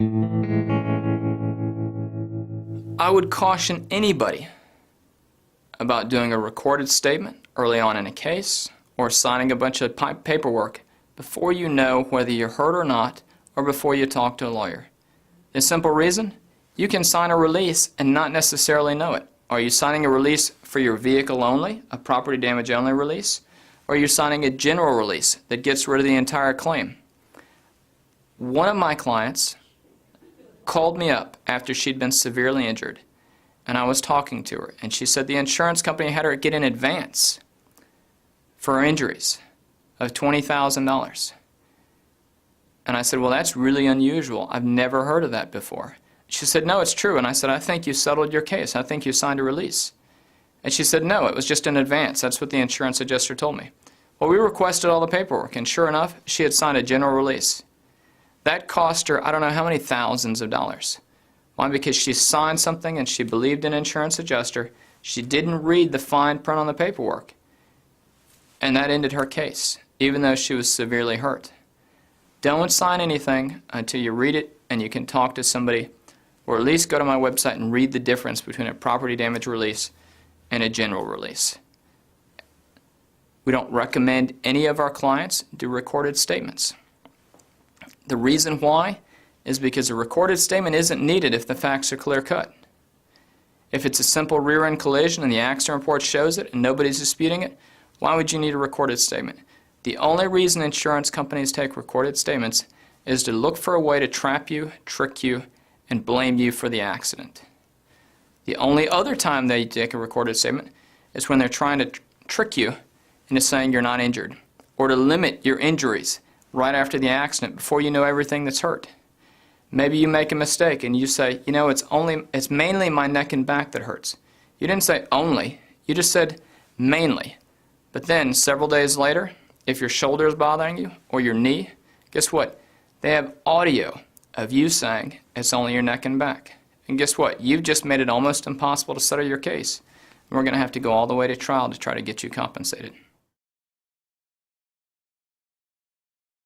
I would caution anybody about doing a recorded statement early on in a case or signing a bunch of paperwork before you know whether you're hurt or not, or before you talk to a lawyer. The simple reason? You can sign a release and not necessarily know it. Are you signing a release for your vehicle only, a property damage only release? Or are you signing a general release that gets rid of the entire claim? One of my clients called me up after she'd been severely injured, and I was talking to her, and she said the insurance company had her get an advance for her injuries of $20,000. And I said, well, that's really unusual. I've never heard of that before. She said, no, it's true. And I said, I think you settled your case. I think you signed a release. And she said, no, it was just an advance. That's what the insurance adjuster told me. Well, we requested all the paperwork, and sure enough, she had signed a general release. That cost her, I don't know how many thousands of dollars. Why? Because she signed something and she believed an insurance adjuster. She didn't read the fine print on the paperwork. And that ended her case, even though she was severely hurt. Don't sign anything until you read it and you can talk to somebody, or at least go to my website and read the difference between a property damage release and a general release. We don't recommend any of our clients do recorded statements. The reason why is because a recorded statement isn't needed if the facts are clear-cut. If it's a simple rear-end collision and the accident report shows it and nobody's disputing it, why would you need a recorded statement? The only reason insurance companies take recorded statements is to look for a way to trap you, trick you, and blame you for the accident. The only other time they take a recorded statement is when they're trying to trick you into saying you're not injured, or to limit your injuries right after the accident before you know everything that's hurt. Maybe you make a mistake and you say, you know, it's mainly my neck and back that hurts. You didn't say only, you just said mainly. But then several days later, if your shoulder is bothering you or your knee, guess what? They have audio of you saying it's only your neck and back. And guess what? You've just made it almost impossible to settle your case. And we're going to have to go all the way to trial to try to get you compensated.